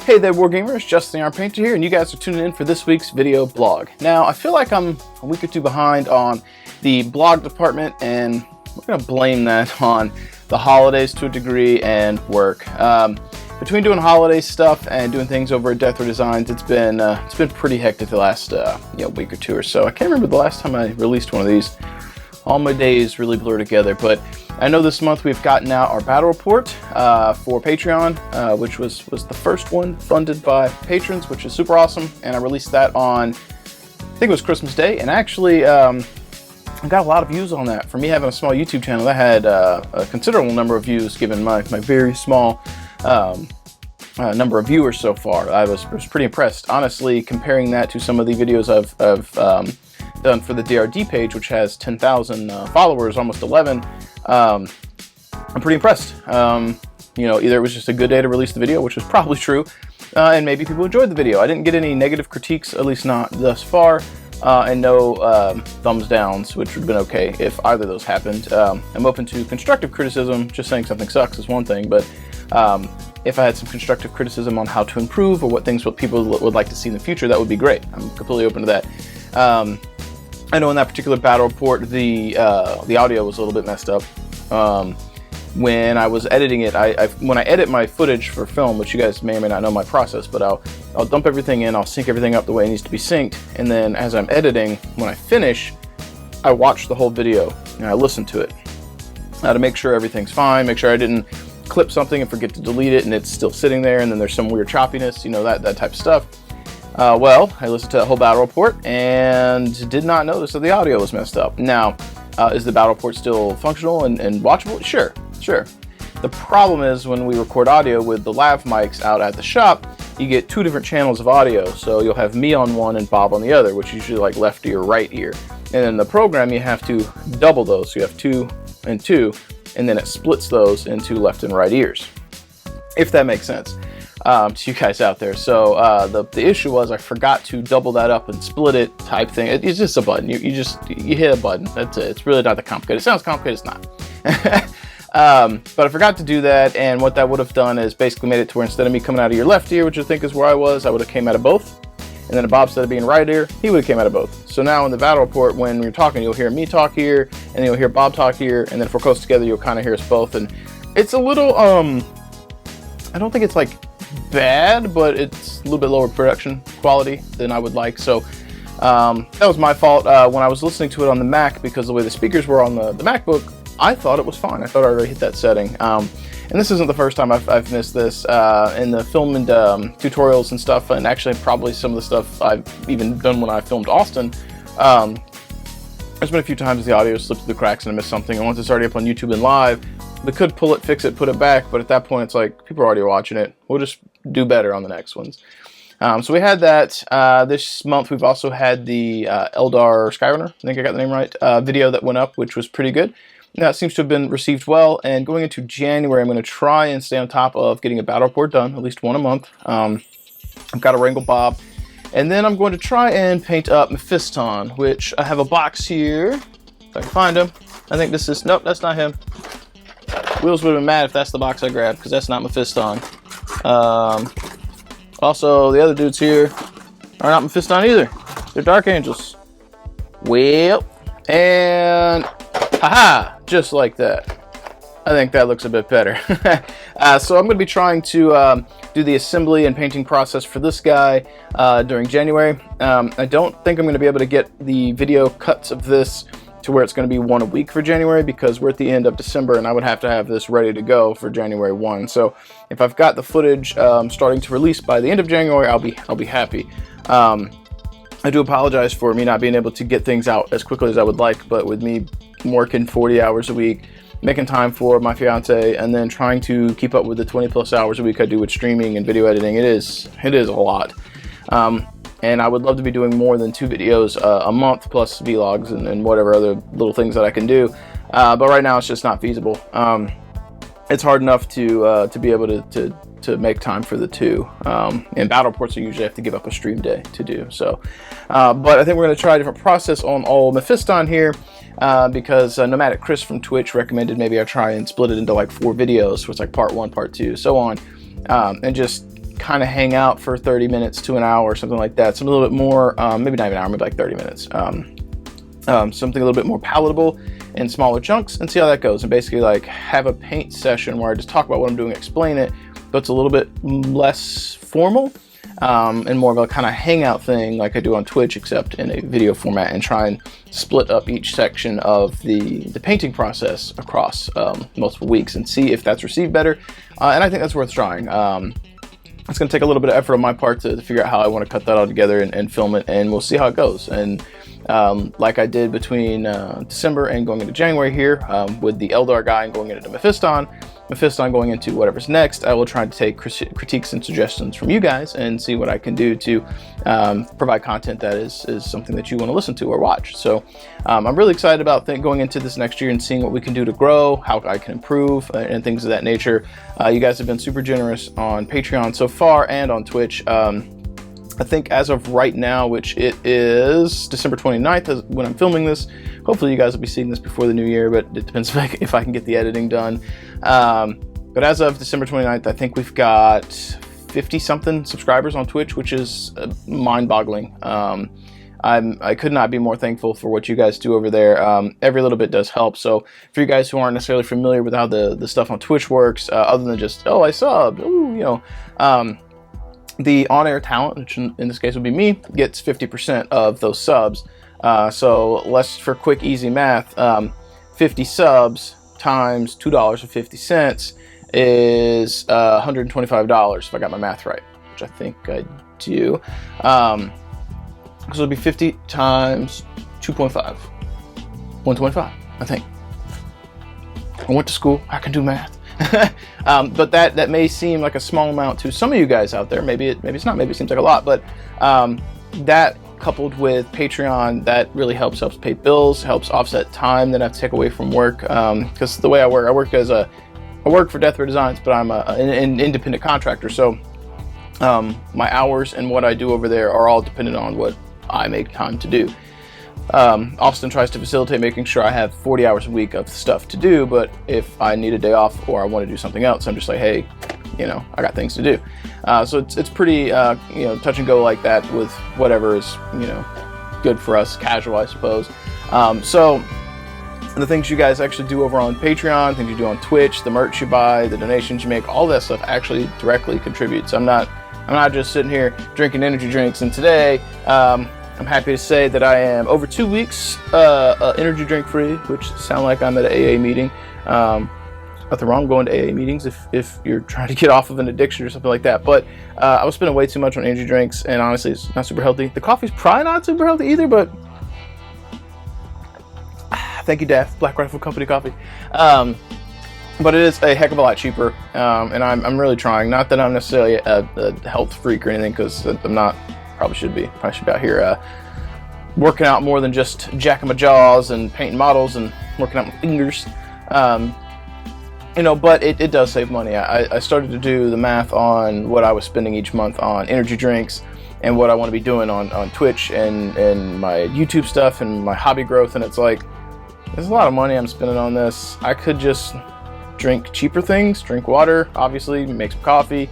Hey there, Wargamers, Justin the Arm Painter here, and you guys are tuning in for this week's video blog. Now, I feel like I'm a week or two behind on the blog department, and we're going to blame that on the holidays to a degree and work. Between doing holiday stuff and doing things over at Death Row Designs, it's been pretty hectic the last week or two or so. I can't remember the last time I released one of these. All my days really blur together, but I know this month we've gotten out our battle report for Patreon, which was the first one funded by patrons, which is super awesome. And I released that on, I think it was Christmas Day, and actually I got a lot of views on that. For me having a small YouTube channel, that had a considerable number of views given my very small number of viewers so far. I was pretty impressed. Honestly, comparing that to some of the videos I've done for the DRD page, which has 10,000 followers, almost 11, I'm pretty impressed. Either it was just a good day to release the video, which was probably true, and maybe people enjoyed the video. I didn't get any negative critiques, at least not thus far, and no thumbs downs, which would have been okay if either of those happened. I'm open to constructive criticism. Just saying something sucks is one thing, but if I had some constructive criticism on how to improve or what people would like to see in the future, that would be great. I'm completely open to that. I know in that particular battle report, the audio was a little bit messed up. When I was editing it, when I edit my footage for film, which you guys may or may not know my process, but I'll dump everything in, I'll sync everything up the way it needs to be synced, and then as I'm editing, when I finish, I watch the whole video and I listen to it to make sure everything's fine, make sure I didn't clip something and forget to delete it and it's still sitting there and then there's some weird choppiness, that type of stuff. Well, I listened to that whole battle report and did not notice that the audio was messed up. Now, is the battle report still functional and watchable? Sure. The problem is when we record audio with the lav mics out at the shop, you get two different channels of audio. So you'll have me on one and Bob on the other, which is usually like left ear, right ear. And in the program, you have to double those. So you have 2 and 2, and then it splits those into left and right ears, if that makes sense. To you guys out there. So the issue was I forgot to double that up and split it type thing. It's just a button. You hit a button. That's it. It's really not that complicated. It sounds complicated. It's not. But I forgot to do that, and what that would have done is basically made it to where instead of me coming out of your left ear, which I think is where I would have came out of both, and then Bob, instead of being right ear, he would have came out of both. So now in the battle report, when you're talking, you'll hear me talk here, and then you'll hear Bob talk here, and then if we're close together, you'll kind of hear us both. And it's a little I don't think it's like bad, but it's a little bit lower production quality than I would like. So that was my fault. When I was listening to it on the Mac, because the way the speakers were on the MacBook, I thought it was fine. I thought I already hit that setting. And this isn't the first time I've missed this in the film and tutorials and stuff, and actually probably some of the stuff I've even done when I filmed Austin. There's been a few times the audio slipped through the cracks and I missed something, and once it's already up on YouTube and live, we could pull it, fix it, put it back, but at that point it's like, people are already watching it. We'll just do better on the next ones. So we had that. This month we've also had the Eldar Skyrunner, I think I got the name right, video that went up, which was pretty good. That seems to have been received well, and going into January, I'm going to try and stay on top of getting a battle report done, at least one a month. I've got to wrangle Bob, and then I'm going to try and paint up Mephiston, which I have a box here, if I can find him. I think this is, nope, that's not him. Wheels would have been mad if that's the box I grabbed, because that's not Mephiston. Also, the other dudes here are not Mephiston either. They're Dark Angels. Well, and haha, just like that. I think that looks a bit better. So I'm going to be trying to do the assembly and painting process for this guy during January. I don't think I'm going to be able to get the video cuts of this to where it's going to be one a week for January, because we're at the end of December and I would have to have this ready to go for January 1. So if I've got the footage starting to release by the end of January, I'll be happy. I do apologize for me not being able to get things out as quickly as I would like, but with me working 40 hours a week, making time for my fiance, and then trying to keep up with the 20 plus hours a week I do with streaming and video editing, it is a lot. And I would love to be doing more than 2 videos a month, plus vlogs and whatever other little things that I can do. But right now it's just not feasible. It's hard enough to be able to make time for the 2. And battle reports I usually have to give up a stream day to do. So, but I think we're going to try a different process on all Mephiston here, because Nomadic Chris from Twitch recommended maybe I try and split it into like 4 videos, so it's like part 1, part 2, so on, and just kind of hang out for 30 minutes to an hour or something like that. Something a little bit more, maybe not even an hour, maybe like 30 minutes. Something a little bit more palatable in smaller chunks, and see how that goes. And basically like have a paint session where I just talk about what I'm doing, explain it, but it's a little bit less formal and more of a kind of hangout thing like I do on Twitch, except in a video format, and try and split up each section of the painting process across multiple weeks and see if that's received better. And I think that's worth trying. It's going to take a little bit of effort on my part to figure out how I want to cut that all together and film it, and we'll see how it goes. And like I did between December and going into January here with the Eldar guy and going into Mephiston going into whatever's next, I will try to take critiques and suggestions from you guys and see what I can do to provide content that is something that you want to listen to or watch. So I'm really excited about going into this next year and seeing what we can do to grow, how I can improve, and things of that nature. You guys have been super generous on Patreon so far and on Twitch. I think as of right now, which it is December 29th when I'm filming this, hopefully you guys will be seeing this before the new year, but it depends if I can get the editing done. But as of December 29th, I think we've got 50-something subscribers on Twitch, which is mind-boggling. I could not be more thankful for what you guys do over there. Every little bit does help. So for you guys who aren't necessarily familiar with how the stuff on Twitch works, other than just, oh, I subbed, ooh, you know, the on-air talent, which in this case would be me, gets 50% of those subs. So let's, for quick, easy math, 50 subs times $2.50 is $125 if I got my math right, which I think I do. So it'll be 50 times 2.5, 125, I think. I went to school, I can do math. But that may seem like a small amount to some of you guys out there. Maybe it's not. Maybe it seems like a lot. But that coupled with Patreon, that really helps pay bills, helps offset time that I have to take away from work. Because the way I work I work for Death Row Designs, but I'm an independent contractor. So my hours and what I do over there are all dependent on what I make time to do. Austin tries to facilitate making sure I have 40 hours a week of stuff to do, but if I need a day off or I want to do something else, I'm just like, hey, you know, I got things to do. So it's pretty, you know, touch and go like that with whatever is, you know, good for us, casual, I suppose. So the things you guys actually do over on Patreon, things you do on Twitch, the merch you buy, the donations you make, all that stuff actually directly contributes. I'm not just sitting here drinking energy drinks. And today, I'm happy to say that I am over 2 weeks energy drink free, which sound like I'm at an AA meeting. Nothing wrong going to AA meetings if you're trying to get off of an addiction or something like that. But I was spending way too much on energy drinks, and honestly, it's not super healthy. The coffee's probably not super healthy either, but thank you, DAF, Black Rifle Company coffee. But it is a heck of a lot cheaper, and I'm really trying. Not that I'm necessarily a health freak or anything, because I'm not. Probably should be out here working out more than just jacking my jaws and painting models and working out my fingers. You know, but it does save money. I started to do the math on what I was spending each month on energy drinks and what I want to be doing on Twitch and my YouTube stuff and my hobby growth, and it's like, there's a lot of money I'm spending on this. I could just drink cheaper things, drink water, obviously, make some coffee,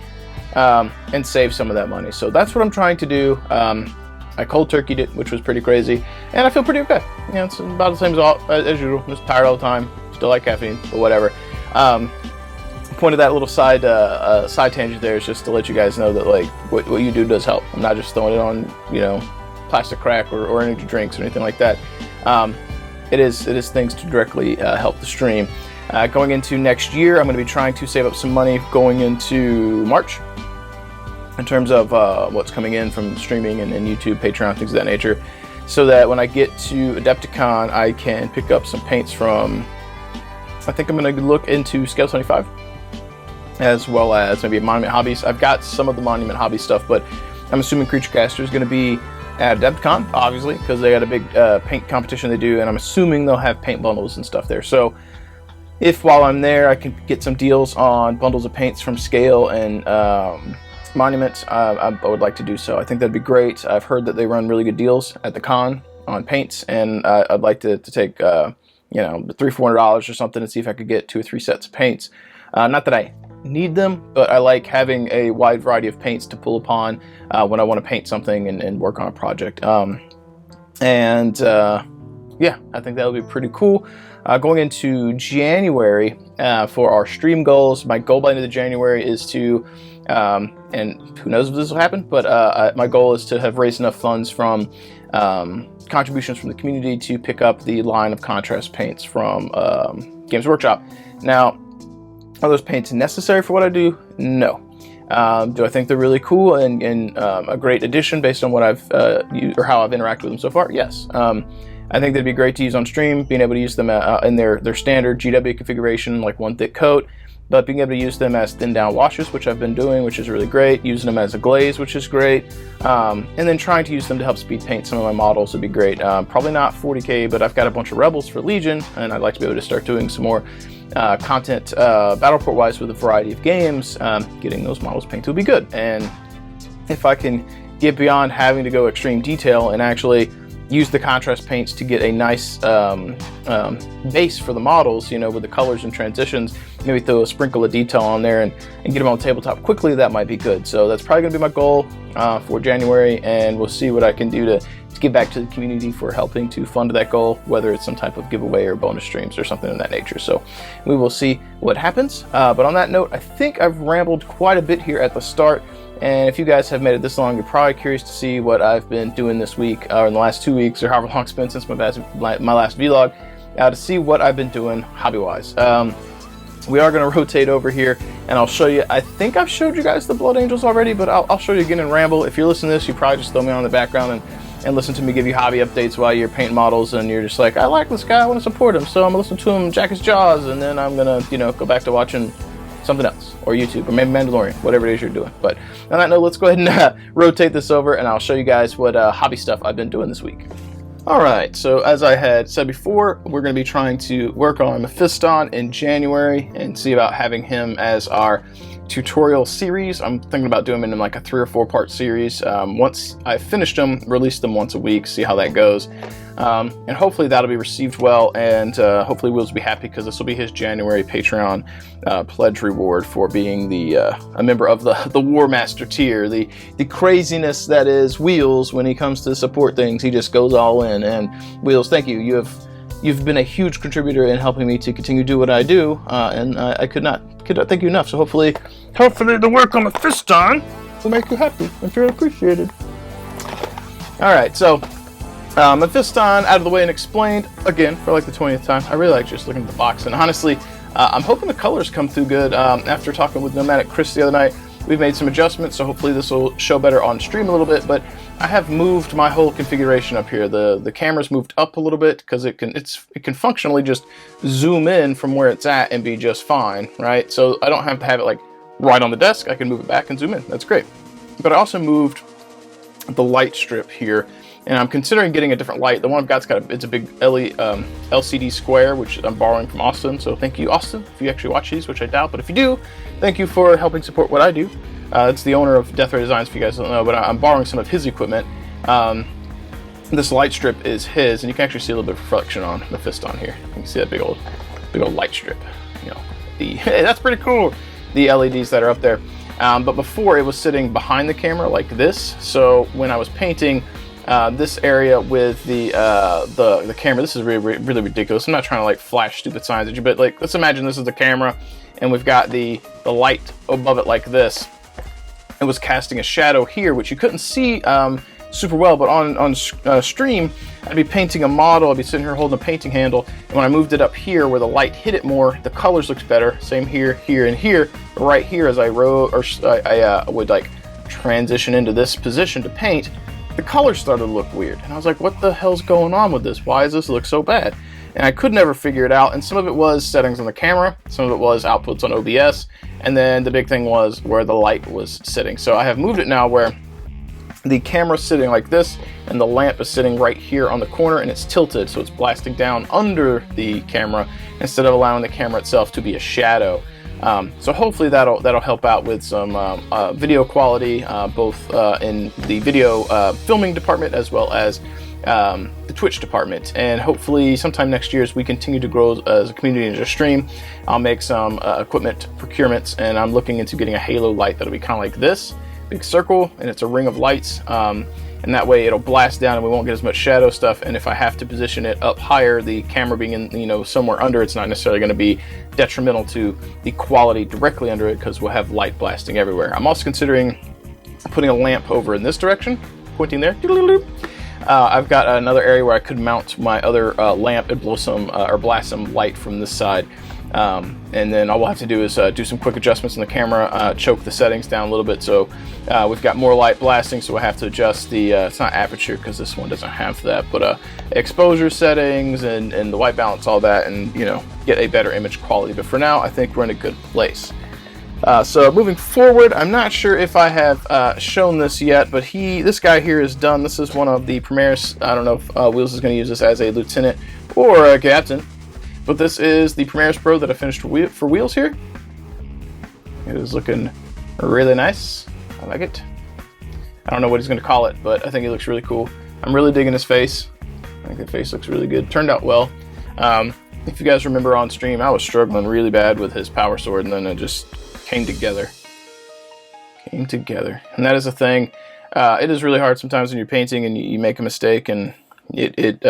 and save some of that money. So that's what I'm trying to do. I cold turkeyed it, which was pretty crazy, and I feel pretty okay. You know, it's about the same as usual. I'm just tired all the time. Still like caffeine, but whatever. Point of that little side tangent there is just to let you guys know that like what you do does help. I'm not just throwing it on, you know, plastic crack or energy drinks or anything like that. It is things to directly help the stream. Going into next year, I'm going to be trying to save up some money going into March in terms of what's coming in from streaming and YouTube, Patreon, things of that nature, so that when I get to Adepticon, I can pick up some paints from, I think I'm going to look into Scale 75, as well as maybe Monument Hobbies. I've got some of the Monument Hobby stuff, but I'm assuming Creature Caster is going to be at Adepticon, obviously, because they got a big paint competition they do, and I'm assuming they'll have paint bundles and stuff there. So if while I'm there I can get some deals on bundles of paints from Scale and Monument, I would like to do so. I think that'd be great. I've heard that they run really good deals at the con on paints, and I'd like to take you know, $300-400 or something and see if I could get 2 or 3 sets of paints. Not that I need them, but I like having a wide variety of paints to pull upon when I want to paint something and work on a project. Yeah, I think that would be pretty cool. Going into January for our stream goals, my goal by the end of January is to, and who knows if this will happen, but my goal is to have raised enough funds from contributions from the community to pick up the line of contrast paints from Games Workshop. Now, are those paints necessary for what I do? No. Do I think they're really cool and a great addition based on what I've used or how I've interacted with them so far? Yes. I think they'd be great to use on stream, being able to use them in their standard GW configuration, like one thick coat, but being able to use them as thin down washes, which I've been doing, which is really great, using them as a glaze, which is great, and then trying to use them to help speed paint some of my models would be great. Probably not 40K, but I've got a bunch of Rebels for Legion, and I'd like to be able to start doing some more content Battleport-wise with a variety of games. Getting those models painted would be good, and if I can get beyond having to go extreme detail and actually use the contrast paints to get a nice base for the models, you know, with the colors and transitions, maybe throw a sprinkle of detail on there and get them on the tabletop quickly, that might be good. So that's probably going to be my goal for January, and we'll see what I can do to give back to the community for helping to fund that goal, whether it's some type of giveaway or bonus streams or something of that nature. So we will see what happens. But on that note, I think I've rambled quite a bit here at the start. And if you guys have made it this long, you're probably curious to see what I've been doing this week, or in the last 2 weeks, or however long it's been since my last vlog, to see what I've been doing hobby-wise. We are going to rotate over here, and I'll show you. I think I've showed you guys the Blood Angels already, but I'll show you again in Ramble. If you're listening to this, you probably just throw me on in the background and listen to me give you hobby updates while you're painting models, and you're just like, I like this guy, I want to support him, so I'm going to listen to him jack his jaws, and then I'm going to, you know, go back to watching something else, or YouTube, or maybe Mandalorian, whatever it is you're doing. But on that note, let's go ahead and rotate this over, and I'll show you guys what hobby stuff I've been doing this week. Alright, so as I had said before, we're going to be trying to work on Mephiston in January and see about having him as our tutorial series. I'm thinking about doing them in like a 3 or 4 part series. Once I've finished them, release them once a week, see how that goes. And hopefully that'll be received well, and hopefully Wheels will be happy, because this will be his January Patreon pledge reward for being a member of the War Master tier. The craziness that is Wheels when he comes to support things. He just goes all in. And Wheels, thank you. You've been a huge contributor in helping me to continue to do what I do, and I could not thank you enough. So hopefully the work on Mephiston will make you happy and feel appreciated. All right, so Mephiston out of the way and explained again for like the 20th time. I really like just looking at the box, and honestly, I'm hoping the colors come through good. After talking with Nomadic Chris the other night, we've made some adjustments, so hopefully this will show better on stream a little bit. But I have moved my whole configuration up here. The camera's moved up a little bit because it can functionally just zoom in from where it's at and be just fine, right? So I don't have to have it like right on the desk. I can move it back and zoom in. That's great. But I also moved the light strip here, and I'm considering getting a different light. The one I've got's it's a big LCD square, which I'm borrowing from Austin. So thank you, Austin, if you actually watch these, which I doubt. But if you do, thank you for helping support what I do. It's the owner of Death Ray Designs, if you guys don't know, but I'm borrowing some of his equipment. This light strip is his, and you can actually see a little bit of reflection on the Mephiston here. You can see that big old light strip. You know, hey, that's pretty cool. The LEDs that are up there. But before, it was sitting behind the camera like this. So when I was painting this area with the camera, this is really ridiculous. I'm not trying to like flash stupid signs at you, but like, let's imagine this is the camera, and we've got the light above it like this. It was casting a shadow here, which you couldn't see super well, but on stream, I'd be painting a model, I'd be sitting here holding a painting handle, and when I moved it up here where the light hit it more, the colors looked better. Same here, here, and here. But right here, as I would like transition into this position to paint, the colors started to look weird. And I was like, what the hell's going on with this? Why does this look so bad? And I could never figure it out. And some of it was settings on the camera, some of it was outputs on OBS, and then the big thing was where the light was sitting. So I have moved it now where the camera's sitting like this, and the lamp is sitting right here on the corner, and it's tilted, so it's blasting down under the camera instead of allowing the camera itself to be a shadow. So hopefully that'll help out with some video quality, both in the video filming department as well as the Twitch department, and hopefully sometime next year as we continue to grow as a community and a stream, I'll make some equipment procurements, and I'm looking into getting a halo light that'll be kind of like this big circle, and it's a ring of lights, and that way it'll blast down and we won't get as much shadow stuff. And if I have to position it up higher, the camera being in, you know, somewhere under, it's not necessarily going to be detrimental to the quality directly under it, because we'll have light blasting everywhere. I'm also considering putting a lamp over in this direction, pointing there. I've got another area where I could mount my other lamp and blow some or blast some light from this side. And then all we'll have to do is do some quick adjustments in the camera, choke the settings down a little bit, so we've got more light blasting, so we'll have to adjust the, it's not aperture because this one doesn't have that, but exposure settings and the white balance, all that, and, you know, get a better image quality. But for now, I think we're in a good place. So moving forward, I'm not sure if I have shown this yet, but this guy here is done. This is one of the Premier's. I don't know if Wheels is going to use this as a lieutenant or a captain, but this is the Premier's Pro that I finished for Wheels here. It is looking really nice. I like it. I don't know what he's going to call it, but I think he looks really cool. I'm really digging his face. I think the face looks really good. Turned out well. If you guys remember on stream, I was struggling really bad with his power sword, and then it just came together. And that is a thing. It is really hard sometimes when you're painting and you make a mistake, and it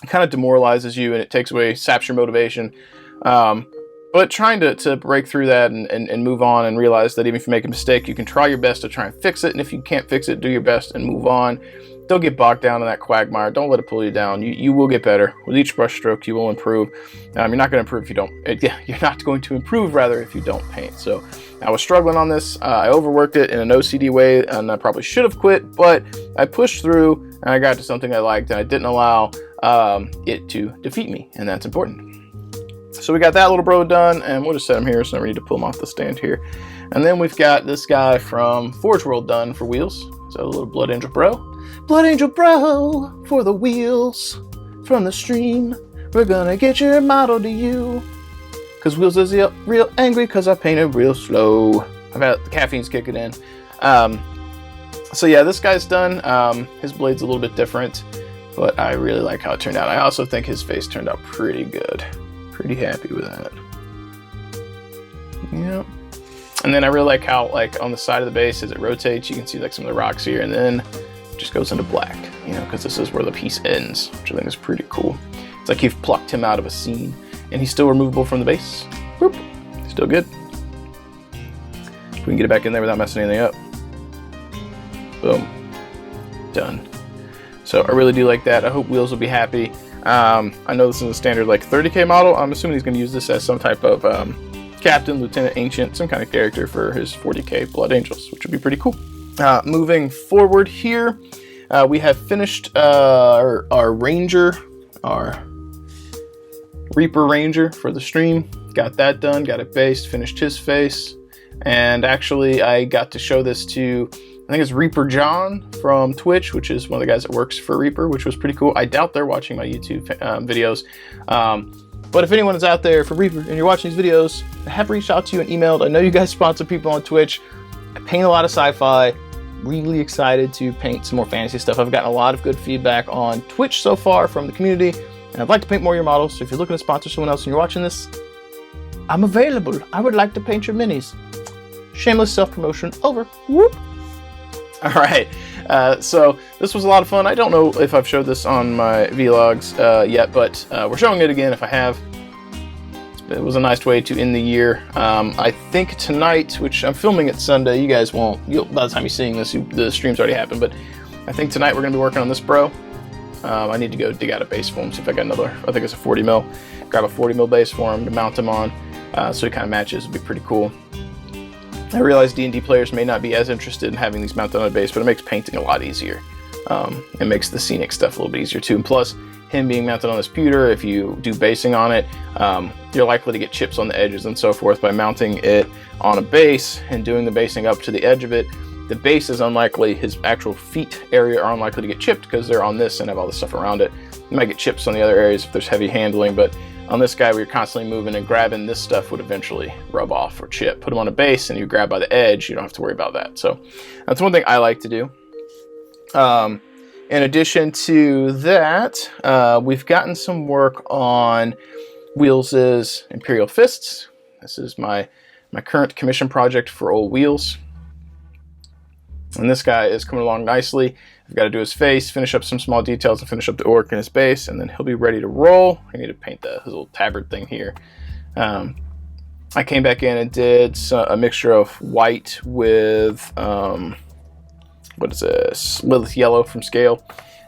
kind of demoralizes you, and it takes away, saps your motivation. But trying to break through that and move on, and realize that even if you make a mistake, you can try your best to try and fix it. And if you can't fix it, do your best and move on. Don't get bogged down in that quagmire. Don't let it pull you down. You will get better. With each brush stroke, you will improve. You're not going to improve if you don't. You're not going to improve, rather, if you don't paint. So I was struggling on this. I overworked it in an OCD way, and I probably should have quit, but I pushed through, and I got to something I liked, and I didn't allow it to defeat me, and that's important. So we got that little bro done, and we'll just set him here, so we need to pull him off the stand here. And then we've got this guy from Forge World done for Wheels. So a little Blood Angel Bro. Blood Angel Bro for the Wheels from the stream. We're gonna get your model to you. Cause Wheels is real angry cause I painted real slow. I've had the caffeine's kicking in. So yeah, this guy's done. His blade's a little bit different, but I really like how it turned out. I also think his face turned out pretty good. Pretty happy with that. Yep. And then I really like how, like, on the side of the base, as it rotates, you can see like some of the rocks here, and then it just goes into black, you know, because this is where the piece ends, which I think is pretty cool. It's like you've plucked him out of a scene, and he's still removable from the base. Whoop. Still good. If we can get it back in there without messing anything up. Boom. Done. So I really do like that. I hope Wheels will be happy. I know this is a standard like 30K model. I'm assuming he's going to use this as some type of captain, lieutenant, ancient, some kind of character for his 40K Blood Angels, which would be pretty cool. Moving forward here, we have finished our Ranger, our Reaper Ranger for the stream. Got that done, got it based, finished his face, and actually I got to show this to, I think it's Reaper John from Twitch, which is one of the guys that works for Reaper, which was pretty cool. I doubt they're watching my YouTube videos. But if anyone is out there for Reaper and you're watching these videos, I have reached out to you and emailed. I know you guys sponsor people on Twitch. I paint a lot of sci-fi. Really excited to paint some more fantasy stuff. I've gotten a lot of good feedback on Twitch so far from the community, and I'd like to paint more of your models. So if you're looking to sponsor someone else and you're watching this, I'm available. I would like to paint your minis. Shameless self-promotion over. Whoop. All right, so this was a lot of fun. I don't know if I've showed this on my vlogs yet, but we're showing it again if I have. It was a nice way to end the year. I think tonight, which I'm filming it Sunday, you guys won't, by the time you're seeing this, the stream's already happened, but I think tonight we're going to be working on this bro. I need to go dig out a base for him, see if I got another, I think it's a 40 mil. Grab a 40 mil base for him to mount him on, so he kind of matches. It'd be pretty cool. I realize D&D players may not be as interested in having these mounted on a base, but it makes painting a lot easier. It makes the scenic stuff a little bit easier too. And plus, him being mounted on this pewter, if you do basing on it, you're likely to get chips on the edges and so forth. By mounting it on a base and doing the basing up to the edge of it, the base is unlikely, his actual feet area are unlikely to get chipped because they're on this and have all this stuff around it. You might get chips on the other areas if there's heavy handling, but on this guy, we were constantly moving and grabbing. This stuff would eventually rub off or chip. Put him on a base and you grab by the edge, you don't have to worry about that. So that's one thing I like to do. In addition to that, we've gotten some work on Wheels' Imperial Fists. This is my current commission project for old Wheels. And this guy is coming along nicely. I've got to do his face, finish up some small details, and finish up the orc and his base, and then he'll be ready to roll. I need to paint his little tabard thing here. I came back in and did a mixture of white with, what is this? Lilith Yellow from Scale.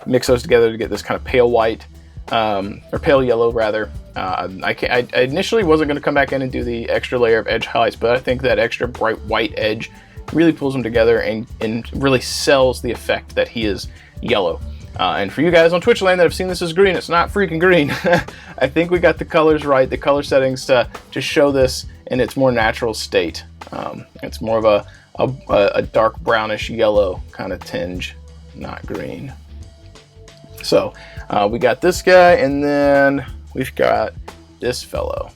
Mix those together to get this kind of pale white, or pale yellow rather. I initially wasn't going to come back in and do the extra layer of edge highlights, but I think that extra bright white edge really pulls them together and really sells the effect that he is yellow. And for you guys on Twitch land that have seen this as green, it's not freaking green. I think we got the colors right, the color settings to show this in its more natural state. It's more of a dark brownish yellow kind of tinge, not green. So we got this guy, and then we've got this fellow,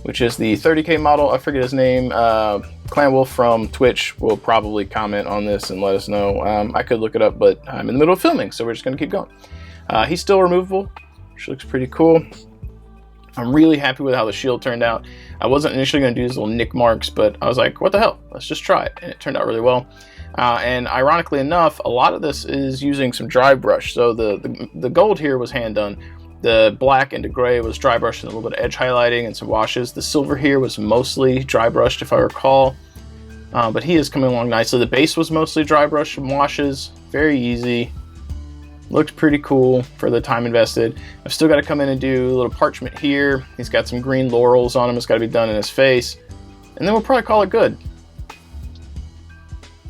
which is the 30K model. I forget his name. Clan Wolf from Twitch will probably comment on this and let us know. I could look it up, but I'm in the middle of filming, so we're just going to keep going. He's still removable, which looks pretty cool. I'm really happy with how the shield turned out. I wasn't initially going to do these little nick marks, but I was like, what the hell? Let's just try it. And it turned out really well. And ironically enough, a lot of this is using some dry brush. So the gold here was hand done. The black into gray was dry brushed and a little bit of edge highlighting and some washes. The silver here was mostly dry brushed, if I recall. But he is coming along nicely. The base was mostly dry brush and washes. Very easy. Looked pretty cool for the time invested. I've still got to come in and do a little parchment here. He's got some green laurels on him. It's got to be done in his face. And then we'll probably call it good.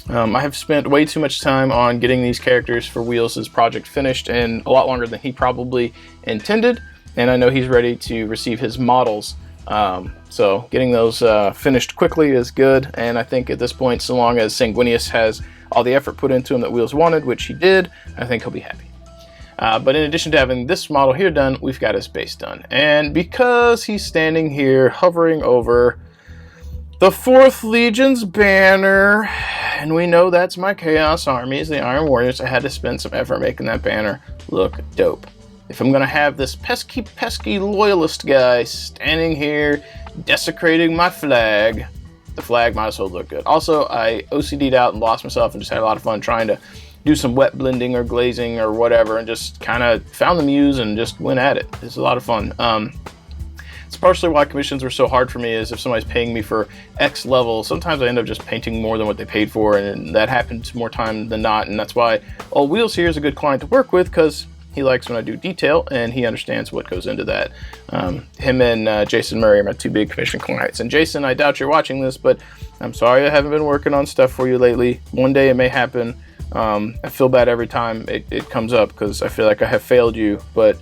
I have spent way too much time on getting these characters for Wheels' project finished, and a lot longer than he probably intended. And I know he's ready to receive his models. So getting those finished quickly is good. And I think at this point, so long as Sanguinius has all the effort put into him that Wheels wanted, which he did, I think he'll be happy. But in addition to having this model here done, we've got his base done. And because he's standing here hovering over the 4th Legion's banner, and we know that's my Chaos Armies, the Iron Warriors, I had to spend some effort making that banner look dope. If I'm gonna have this pesky loyalist guy standing here desecrating my flag, the flag might as well look good. Also, I OCD'd out and lost myself and just had a lot of fun trying to do some wet blending or glazing or whatever, and just kind of found the muse and just went at it. It's a lot of fun. It's partially why commissions were so hard for me, is if somebody's paying me for X level, sometimes I end up just painting more than what they paid for, and that happens more time than not. And that's why Old Wheels here is a good client to work with, because he likes when I do detail and he understands what goes into that. Him and Jason Murray are my 2 big commission clients. And Jason, I doubt you're watching this, but I'm sorry I haven't been working on stuff for you lately. One day it may happen. I feel bad every time it comes up, because I feel like I have failed you, but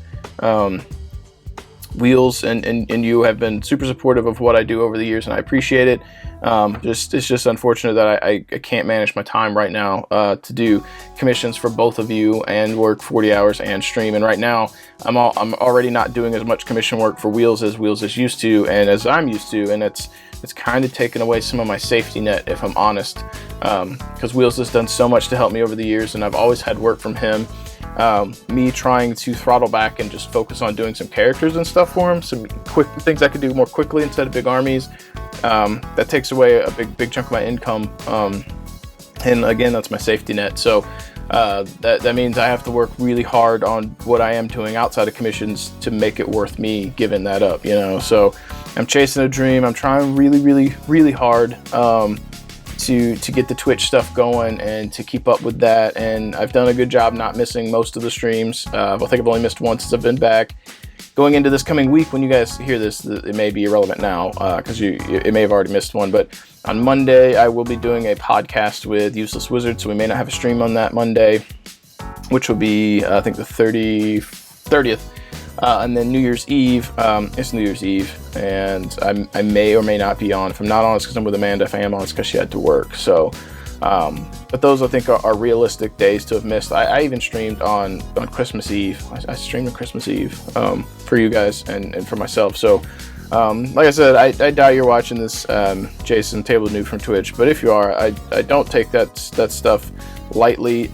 Wheels and you have been super supportive of what I do over the years, and I appreciate it. It's just unfortunate that I can't manage my time right now to do commissions for both of you and work 40 hours and stream. And right now I'm already not doing as much commission work for Wheels as Wheels is used to, and as I'm used to, and it's kind of taken away some of my safety net, if I'm honest, because Wheels has done so much to help me over the years, and I've always had work from him. Me trying to throttle back and just focus on doing some characters and stuff for him, some quick things I could do more quickly instead of big armies, that takes away a big chunk of my income, and again, that's my safety net. So that means I have to work really hard on what I am doing outside of commissions to make it worth me giving that up, you know. So I'm chasing a dream. I'm trying really hard to get the Twitch stuff going and to keep up with that, and I've done a good job not missing most of the streams. I think I've only missed one since I've been back. Going into this coming week, when you guys hear this, it may be irrelevant now, because it may have already missed one, but on Monday I will be doing a podcast with Useless Wizard, so we may not have a stream on that Monday, which will be I think the 30th. And then New Year's Eve, it's New Year's Eve, and I may or may not be on. If I'm not on, it's because I'm with Amanda. If I am on, it's because she had to work. So, but those I think are realistic days to have missed. I even streamed on Christmas Eve. I streamed on Christmas Eve for you guys and for myself. So, like I said, I doubt you're watching this, Jason Table Noob from Twitch. But if you are, I don't take that stuff lightly.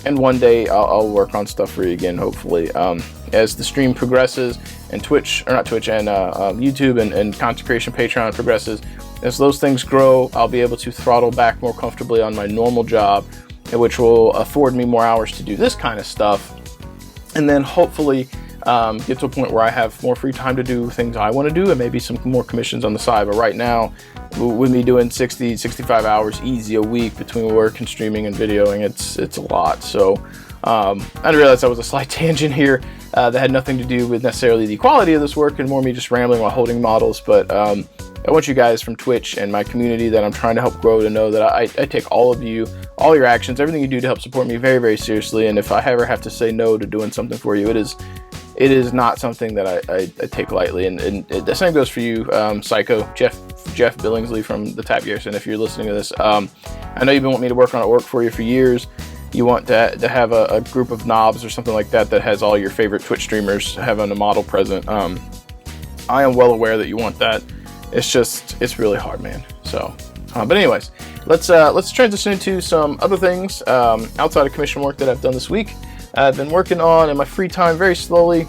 And one day I'll work on stuff for you again, hopefully. As the stream progresses and Twitch, or not Twitch, and YouTube and content creation, Patreon progresses, as those things grow, I'll be able to throttle back more comfortably on my normal job, which will afford me more hours to do this kind of stuff. And then hopefully get to a point where I have more free time to do things I want to do, and maybe some more commissions on the side. But right now, with me doing 60, 65 hours easy a week between work and streaming and videoing, it's a lot. So I didn't realize that was a slight tangent here that had nothing to do with necessarily the quality of this work and more me just rambling while holding models. But I want you guys from Twitch and my community that I'm trying to help grow to know that I take all of you, all your actions, everything you do to help support me very, very seriously. And if I ever have to say no to doing something for you, it is not something that I take lightly. And the same goes for you, Psycho, Jeff Billingsley from the T.A.P. Garrison. If you're listening to this, I know you've been wanting me to work on artwork for you for years. You want to have a group of knobs or something like that has all your favorite Twitch streamers having a model present. I am well aware that you want that. It's really hard, man. So, but anyways, let's transition into some other things outside of commission work that I've done this week. I've been working on in my free time very slowly,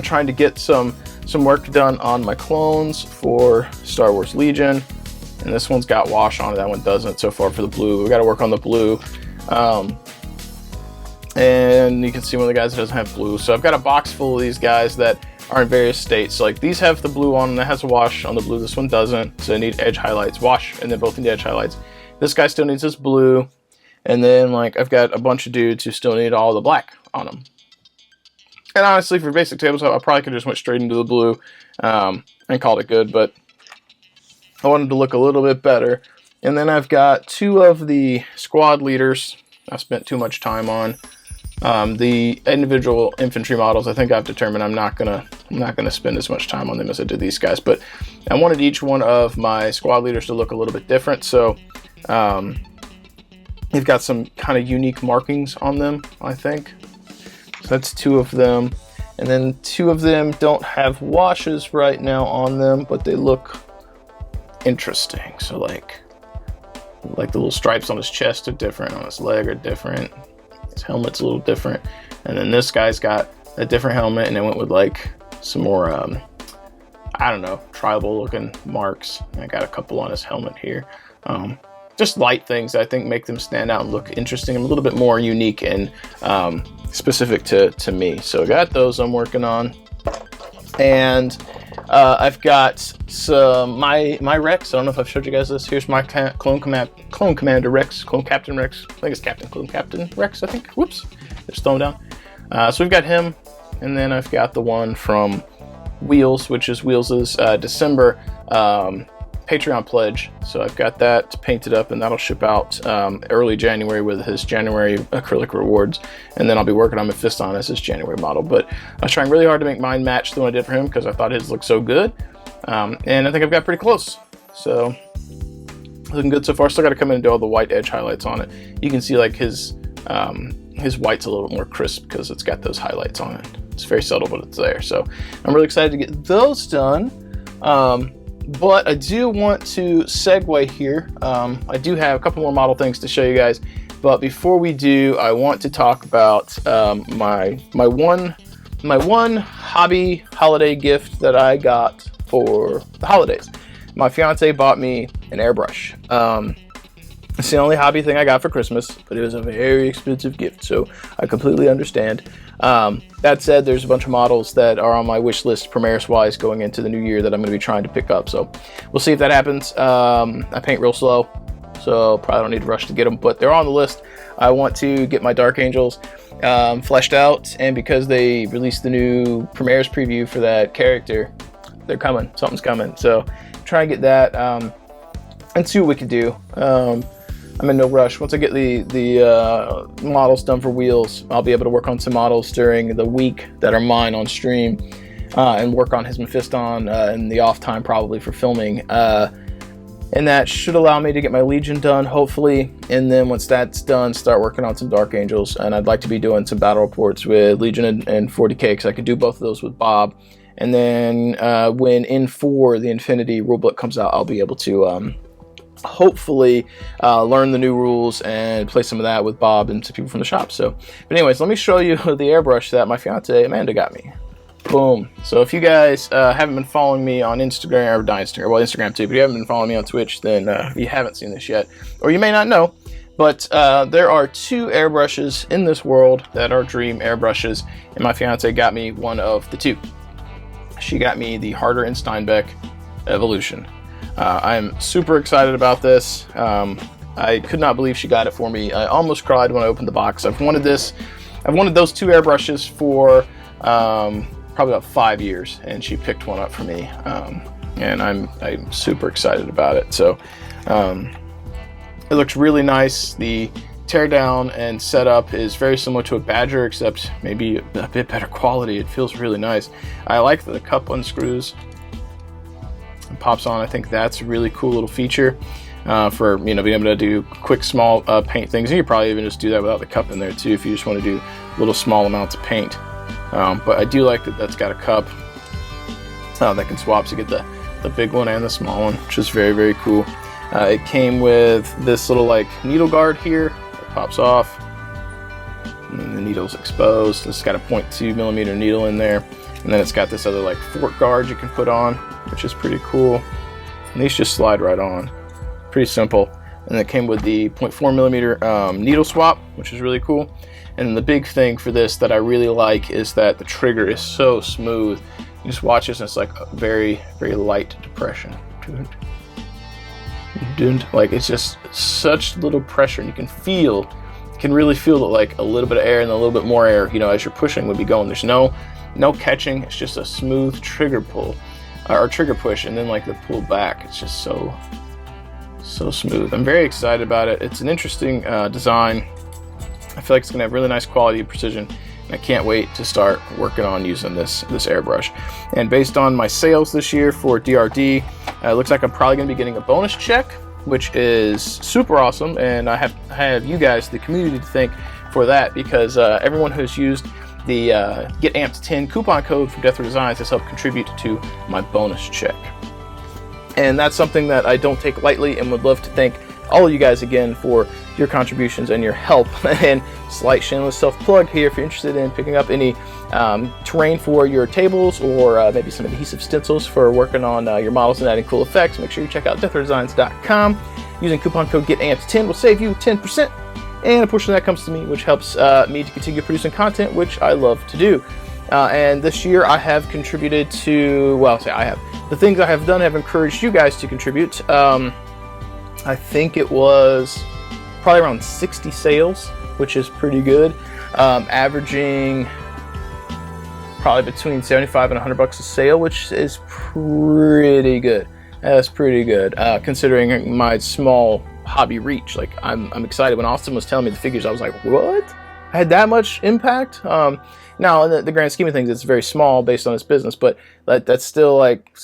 trying to get some work done on my clones for Star Wars Legion. And this one's got wash on it, that one doesn't so far for the blue. We got to work on the blue. And you can see one of the guys that doesn't have blue. So I've got a box full of these guys that are in various states. So like these have the blue on them, that has a wash on the blue. This one doesn't. So they need edge highlights, wash, and then both need edge highlights. This guy still needs this blue. And then like I've got a bunch of dudes who still need all the black on them. And honestly, for basic tabletop, I probably could have just went straight into the blue and called it good. But I wanted to look a little bit better. And then I've got two of the squad leaders I spent too much time on. The individual infantry models, I think I've determined I'm not gonna spend as much time on them as I did these guys. But I wanted each one of my squad leaders to look a little bit different. So they've got some kind of unique markings on them, I think. So that's two of them. And then two of them don't have washes right now on them, but they look interesting. So like the little stripes on his chest are different, on his leg are different, his helmet's a little different. And then this guy's got a different helmet, and it went with like some more, I don't know, tribal looking marks. And I got a couple on his helmet here. Just light things that I think make them stand out and look interesting and a little bit more unique and specific to me. So I got those I'm working on. And I've got some my Rex. I don't know if I've showed you guys this. Here's my clone commander Rex, clone captain Rex. I think it's clone captain Rex. I think. Whoops, just throw him down. So we've got him, and then I've got the one from Wheels, which is Wheels's December Patreon pledge. So I've got that painted up, and that'll ship out early January with his January acrylic rewards. And then I'll be working on Mephiston as his January model. But I was trying really hard to make mine match the one I did for him because I thought his looked so good. And I think I've got pretty close. So looking good so far. Still got to come in and do all the white edge highlights on it. You can see like his white's a little bit more crisp because it's got those highlights on it. It's very subtle, but it's there. So I'm really excited to get those done. But I do want to segue here. I do have a couple more model things to show you guys. But before we do, I want to talk about my one hobby holiday gift that I got for the holidays. My fiance bought me an airbrush. It's the only hobby thing I got for Christmas, but it was a very expensive gift, so I completely understand. That said, there's a bunch of models that are on my wish list Primaris-wise going into the new year that I'm going to be trying to pick up, so we'll see if that happens. I paint real slow, so probably don't need to rush to get them, but they're on the list. I want to get my Dark Angels fleshed out, and because they released the new Primaris preview for that character, they're coming. Something's coming, so try and get that and see what we can do. I'm in no rush. Once I get the models done for Wheels, I'll be able to work on some models during the week that are mine on stream and work on his Mephiston in the off time probably for filming. And that should allow me to get my Legion done, hopefully. And then once that's done, start working on some Dark Angels. And I'd like to be doing some battle reports with Legion and 40K because I could do both of those with Bob. And then when N4, the Infinity rulebook comes out, I'll be able to hopefully learn the new rules and play some of that with Bob and some people from the shop. So, but anyways, let me show you the airbrush that my fiance Amanda got me. Boom. So if you guys haven't been following me on Instagram, or not Instagram, well, Instagram too, but you haven't been following me on Twitch, then you haven't seen this yet, or you may not know, but there are 2 airbrushes in this world that are dream airbrushes, and my fiance got me one of the 2. She got me the Harder & Steinbeck Evolution. I'm super excited about this. I could not believe she got it for me. I almost cried when I opened the box. I've wanted those 2 airbrushes for probably about 5 years, and she picked one up for me, and I'm super excited about it. So it looks really nice. The teardown and setup is very similar to a Badger, except maybe a bit better quality. It feels really nice. I like that the cup unscrews and pops on. I think that's a really cool little feature for being able to do quick small paint things. And you probably even just do that without the cup in there too, if you just want to do little small amounts of paint. But I do like that that's got a cup that can swap to get the big one and the small one, which is very, very cool. It came with this little like needle guard here that pops off, and then the needle's exposed. It's got a 0.2mm needle in there, and then it's got this other like fork guard you can put on, which is pretty cool. And these just slide right on. Pretty simple. And it came with the 0.4mm needle swap, which is really cool. And the big thing for this that I really like is that the trigger is so smooth. You just watch this and it's like a very, very light depression. Like it's just such little pressure, and you can really feel like a little bit of air and a little bit more air, as you're pushing would be going. There's no catching. It's just a smooth trigger pull or trigger push, and then like the pull back. It's just so smooth. I'm very excited about it. It's an interesting design. I feel like it's gonna have really nice quality and precision, and I can't wait to start working on using this airbrush. And based on my sales this year for DRD, it looks like I'm probably gonna be getting a bonus check, which is super awesome, and I have you guys, the community, to thank for that, because everyone who's used the Get Amped 10 coupon code from Death Row Designs has helped contribute to my bonus check. And that's something that I don't take lightly, and would love to thank all of you guys again for your contributions and your help. And slight shameless self-plug here, if you're interested in picking up any terrain for your tables, or maybe some adhesive stencils for working on your models and adding cool effects, make sure you check out deathrowdesigns.com. Using coupon code GETAMPED10 will save you 10%, and a portion of that comes to me, which helps me to continue producing content, which I love to do. And this year I have contributed to, the things I have done have encouraged you guys to contribute. I think it was probably around 60 sales, which is pretty good. Averaging probably between 75 and $100 a sale, which is pretty good. That's pretty good, considering my small hobby reach. Like I'm excited. When Austin was telling me the figures, I was like, what? I had that much impact? Now, in the grand scheme of things, it's very small based on its business, but that's still like,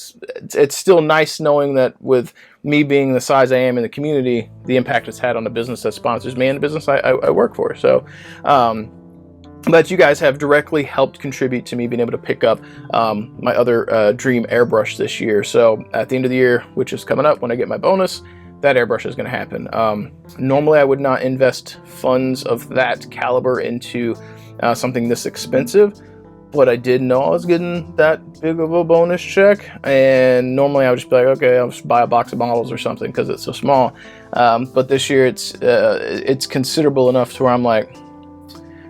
it's still nice knowing that with me being the size I am in the community, the impact it's had on the business that sponsors me and the business I work for. So, but you guys have directly helped contribute to me being able to pick up my other dream airbrush this year. So at the end of the year, which is coming up when I get my bonus, that airbrush is going to happen. Normally I would not invest funds of that caliber into something this expensive, but I did know I was getting that big of a bonus check, and normally I would just be like, okay, I'll just buy a box of models or something because it's so small. But this year it's considerable enough to where I'm like,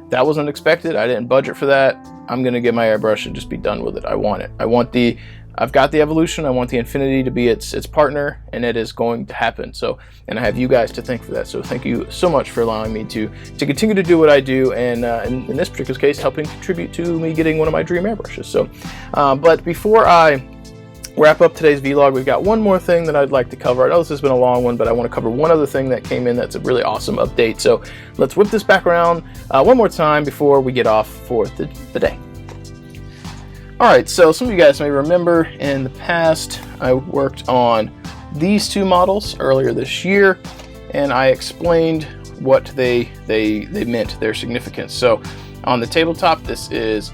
that wasn't expected. I didn't budget for that. I'm gonna get my airbrush and just be done with it. I want it. I've got the Evolution. I want the Infinity to be its partner, and it is going to happen. So, and I have you guys to thank for that. So thank you so much for allowing me to continue to do what I do, and in this particular case, helping contribute to me getting one of my dream airbrushes. So, but before I wrap up today's vlog, we've got one more thing that I'd like to cover. I know this has been a long one, but I want to cover one other thing that came in that's a really awesome update. So let's whip this back around one more time before we get off for the day. Alright, so some of you guys may remember in the past I worked on these 2 models earlier this year, and I explained what they meant, their significance. So on the tabletop, this is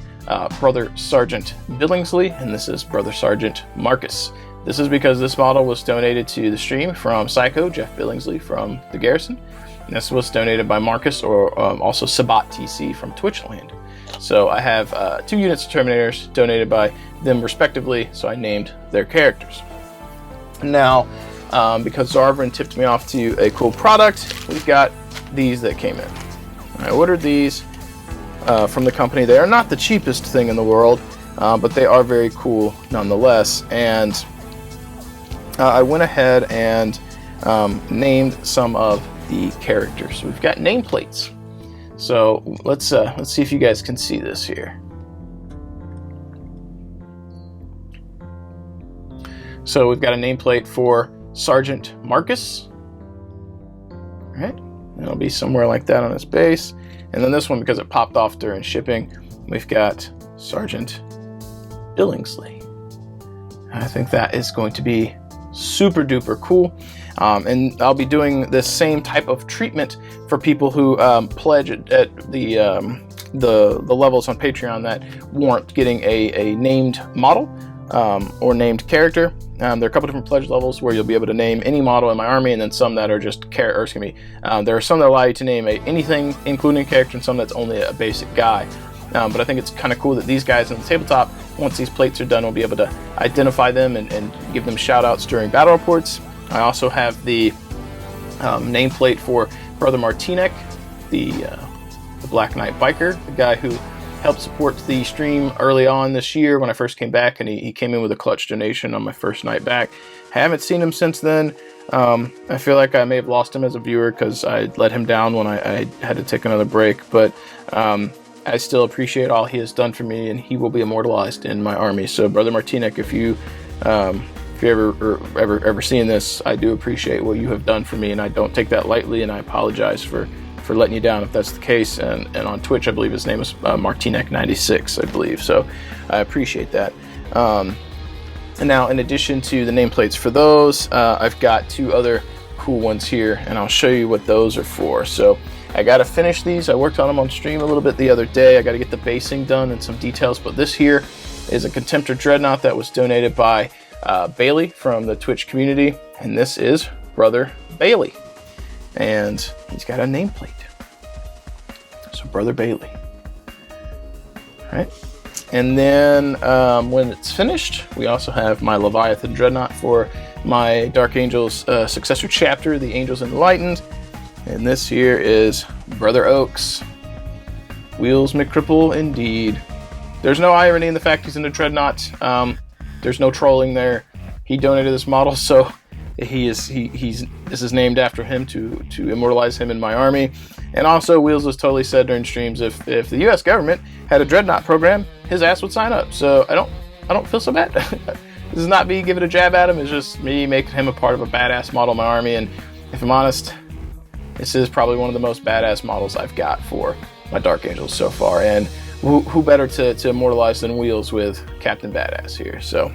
Brother Sergeant Billingsley, and this is Brother Sergeant Marcus. This is because this model was donated to the stream from Psycho, Jeff Billingsley from the Garrison. And this was donated by Marcus, or also Sabat TC from Twitchland. So I have 2 units of Terminators donated by them respectively, so I named their characters. Now, because Zarvin tipped me off to a cool product, we've got these that came in. I ordered these from the company. They are not the cheapest thing in the world, but they are very cool nonetheless. And I went ahead and named some of the characters. We've got nameplates. So let's see if you guys can see this here. So we've got a nameplate for Sergeant Marcus. All right, it'll be somewhere like that on his base. And then this one, because it popped off during shipping, we've got Sergeant Billingsley. I think that is going to be super duper cool. And I'll be doing this same type of treatment for people who pledge at the levels on Patreon that warrant getting a named model or named character. There are a couple different pledge levels where you'll be able to name any model in my army, and then some that are just there are some that allow you to name anything, including a character, and some that's only a basic guy. But I think it's kind of cool that these guys on the tabletop, once these plates are done, we'll be able to identify them and give them shout outs during battle reports. I also have the nameplate for Brother Martinek, the Black Knight Biker, the guy who helped support the stream early on this year when I first came back, and he came in with a clutch donation on my first night back. Haven't seen him since then. I feel like I may have lost him as a viewer because I let him down when I had to take another break, but I still appreciate all he has done for me, and he will be immortalized in my army. So Brother Martinek, if you ever seen this, I do appreciate what you have done for me, and I don't take that lightly, and I apologize for letting you down if that's the case. And on Twitch, I believe his name is Martinek96, I believe. So I appreciate that. And now, in addition to the nameplates for those, I've got 2 other cool ones here, and I'll show you what those are for. So I got to finish these. I worked on them on stream a little bit the other day. I got to get the basing done and some details, but this here is a Contemptor Dreadnought that was donated by Bailey from the Twitch community, and this is Brother Bailey, and he's got a nameplate. So Brother Bailey. All right. And then when it's finished, we also have my Leviathan Dreadnought for my Dark Angels successor chapter, the Angels Enlightened. And this here is Brother Oaks. Wheels McCripple indeed. There's no irony in the fact he's in a Dreadnought. There's no trolling there. He donated this model, so this is named after him to immortalize him in my army. And also, Wheels has totally said during streams, if the U.S. government had a Dreadnought program, his ass would sign up. So I don't feel so bad. This is not me giving a jab at him. It's just me making him a part of a badass model in my army. And if I'm honest, this is probably one of the most badass models I've got for my Dark Angels so far. And who better to immortalize than Wheels with Captain Badass here? So,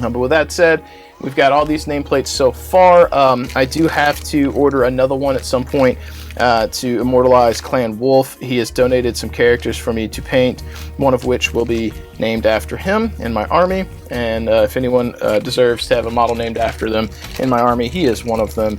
but with that said, we've got all these nameplates so far. I do have to order another one at some point to immortalize Clan Wolf. He has donated some characters for me to paint, one of which will be named after him in my army. And if anyone deserves to have a model named after them in my army, he is one of them.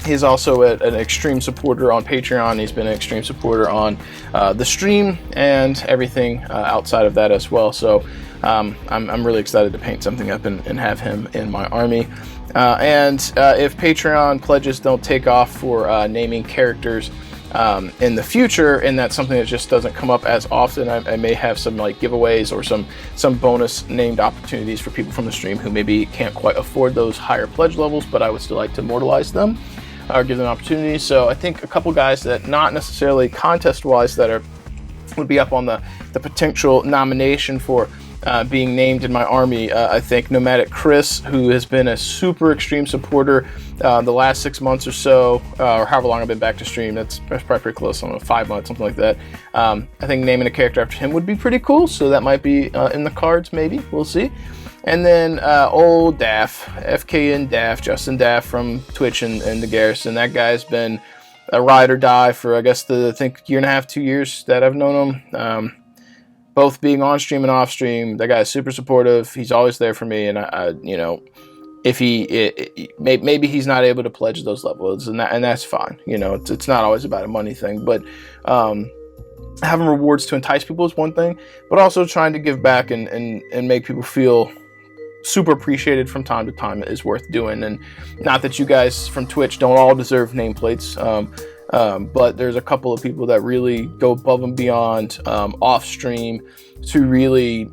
He's also an extreme supporter on Patreon. He's been an extreme supporter on the stream and everything outside of that as well. So I'm really excited to paint something up and have him in my army. And if Patreon pledges don't take off for naming characters in the future, and that's something that just doesn't come up as often, I may have some like giveaways or some bonus named opportunities for people from the stream who maybe can't quite afford those higher pledge levels, but I would still like to immortalize them or give them opportunities. So I think a couple guys that not necessarily contest-wise that would be up on the potential nomination for being named in my army. I think Nomadic Chris, who has been a super extreme supporter the last 6 months or so, or however long I've been back to stream, that's probably pretty close, I don't know, 5 months, something like that. I think naming a character after him would be pretty cool, so that might be in the cards, maybe, we'll see. And then old Daff, FKN Daff, Justin Daff from Twitch and the Garrison. That guy's been a ride or die for, I guess, I think 1.5 to 2 years that I've known him. both being on stream and off stream. That guy is super supportive. He's always there for me, and I you know, if maybe he's not able to pledge those levels, and that's fine. You know, it's not always about a money thing, but having rewards to entice people is one thing, but also trying to give back and make people feel super appreciated from time to time is worth doing. And not that you guys from Twitch don't all deserve nameplates, but there's a couple of people that really go above and beyond off stream to really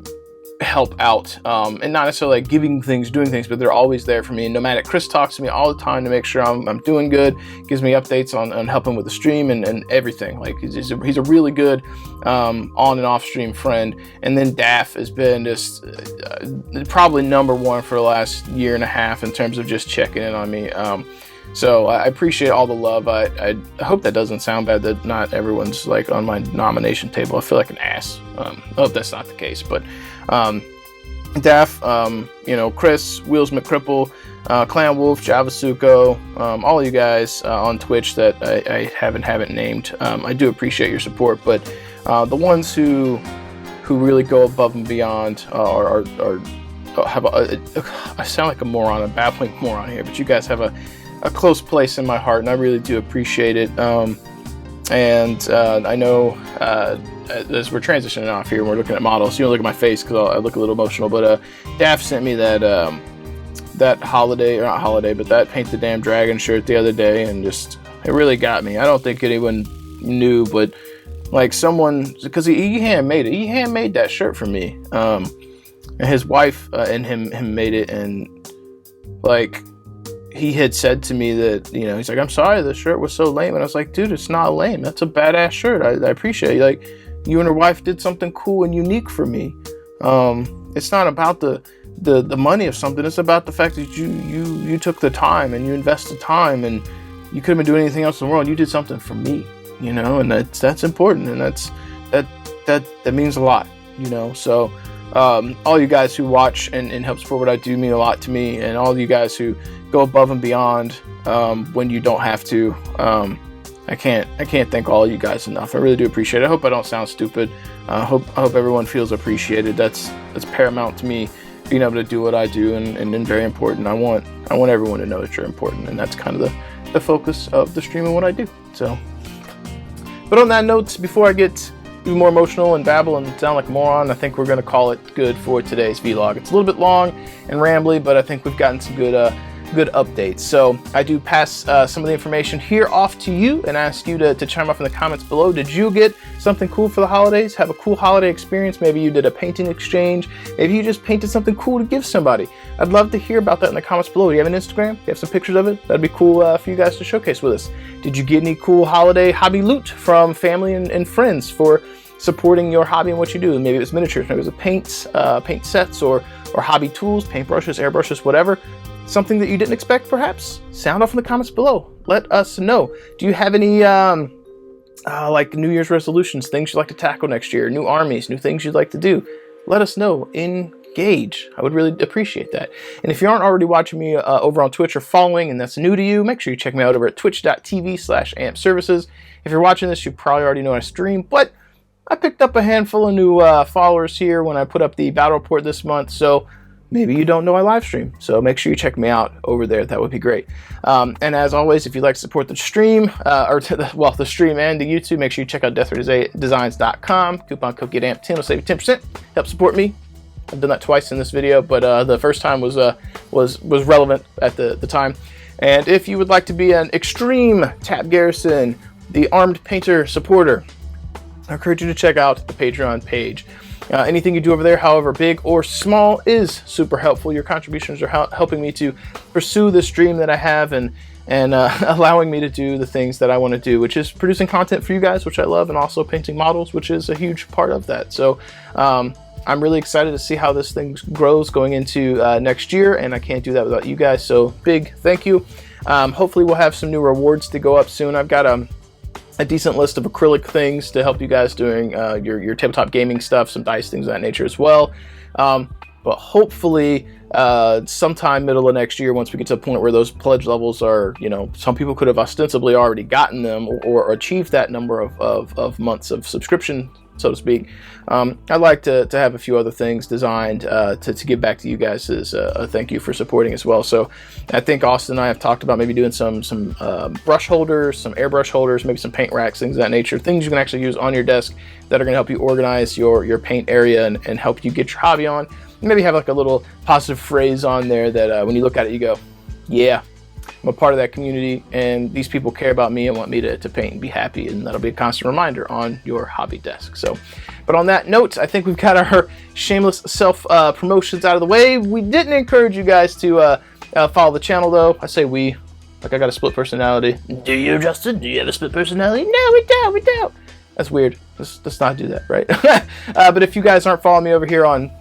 help out, and not necessarily like giving things, doing things, but they're always there for me. And Nomadic Chris talks to me all the time to make sure I'm doing good, gives me updates on helping with the stream and everything. Like he's a really good on and off stream friend. And then T.A.P has been just probably #1 for the last year and a half in terms of just checking in on me. So I appreciate all the love. I hope that doesn't sound bad, that not everyone's like on my nomination table. I feel like an ass. I hope that's not the case, but T.A.P, you know, Chris, Wheels McCripple, Clan Wolf, Javasuko, all of you guys on Twitch that I haven't named. I do appreciate your support, but the ones who really go above and beyond are have I sound like a moron, a babbling moron here, but you guys have a close place in my heart, and I really do appreciate it. And I know as we're transitioning off here and we're looking at models, you don't look at my face because I look a little emotional, but T.A.P sent me that that holiday, or not holiday, but that Paint the Damn Dragon shirt the other day, and just, it really got me. I don't think anyone knew, but like someone, because he handmade it. He handmade that shirt for me. And his wife and him made it, and like, he had said to me that, you know, he's like, I'm sorry the shirt was so lame. And I was like, dude, it's not lame. That's a badass shirt. I appreciate it. Like, you and your wife did something cool and unique for me. It's not about the money of something. It's about the fact that you took the time and you invested time, and you could have been doing anything else in the world. You did something for me, you know, and that's important, and that means a lot, you know. So all you guys who watch and help support what I do mean a lot to me, and all you guys who go above and beyond when you don't have to. I can't thank all of you guys enough. I really do appreciate it. I hope I don't sound stupid. I hope everyone feels appreciated. That's paramount to me, being able to do what I do, and very important. I want everyone to know that you're important, and that's kind of the focus of the stream and what I do. So, but on that note, before I get even more emotional and babble and sound like a moron, I think we're going to call it good for today's vlog. It's a little bit long and rambly, but I think we've gotten some good updates. So I do pass some of the information here off to you and ask you to chime up in the comments below. Did you get something cool for the holidays? Have a cool holiday experience? Maybe you did a painting exchange. Maybe you just painted something cool to give somebody. I'd love to hear about that in the comments below. Do you have an Instagram? Do you have some pictures of it? That'd be cool for you guys to showcase with us. Did you get any cool holiday hobby loot from family and friends for supporting your hobby and what you do? Maybe it was miniatures, maybe it was paint sets or hobby tools, paintbrushes, airbrushes, whatever. Something that you didn't expect, perhaps? Sound off in the comments below. Let us know. Do you have any like New Year's resolutions, things you'd like to tackle next year, new armies, new things you'd like to do? Let us know. Engage. I would really appreciate that. And if you aren't already watching me over on Twitch or following, and that's new to you, make sure you check me out over at twitch.tv/ampservices. If you're watching this, you probably already know I stream, but I picked up a handful of new followers here when I put up the battle report this month, so maybe you don't know I live stream, so make sure you check me out over there. That would be great. And as always, if you'd like to support the stream, the stream and the YouTube, make sure you check out deathradesigns.com. Coupon code GETAMP10 will save you 10%. Help support me. I've done that twice in this video, but the first time was relevant at the time. And if you would like to be an extreme T.A.P Garrison, the armed painter supporter, I encourage you to check out the Patreon page. Anything you do over there, however big or small, is super helpful. Your contributions are helping me to pursue this dream that I have, and allowing me to do the things that I want to do, which is producing content for you guys, which I love, and also painting models, which is a huge part of that. So I'm really excited to see how this thing grows going into next year, and I can't do that without you guys. So big thank you. Hopefully we'll have some new rewards to go up soon. I've got a decent list of acrylic things to help you guys doing your tabletop gaming stuff, some dice, things of that nature as well. But hopefully sometime middle of next year, once we get to a point where those pledge levels are, you know, some people could have ostensibly already gotten them or achieved that number of months of subscription so to speak. I'd like to have a few other things designed to give back to you guys as a thank you for supporting as well. So I think Austin and I have talked about maybe doing some brush holders, some airbrush holders, maybe some paint racks, things of that nature, things you can actually use on your desk that are going to help you organize your paint area and help you get your hobby on. Maybe have like a little positive phrase on there that when you look at it, you go, yeah, I'm a part of that community, and these people care about me and want me to paint and be happy, and that'll be a constant reminder on your hobby desk. So, but on that note, I think we've got our shameless self promotions out of the way. We didn't encourage you guys to follow the channel, though. I say we, like I got a split personality. Do you, Justin? Do you have a split personality? No, we don't. We don't. That's weird. Let's not do that, right? But if you guys aren't following me over here on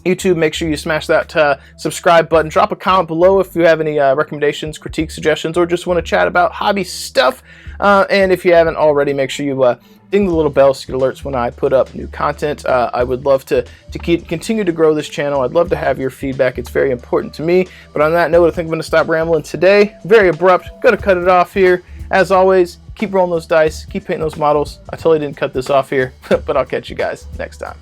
YouTube, make sure you smash that subscribe button. Drop a comment below if you have any recommendations, critiques, suggestions, or just want to chat about hobby stuff. And if you haven't already, make sure you ding the little bell so you get alerts when I put up new content. I would love to continue to grow this channel. I'd love to have your feedback. It's very important to me. But on that note, I think I'm going to stop rambling today. Very abrupt. Going to cut it off here. As always, keep rolling those dice. Keep painting those models. I totally didn't cut this off here, but I'll catch you guys next time.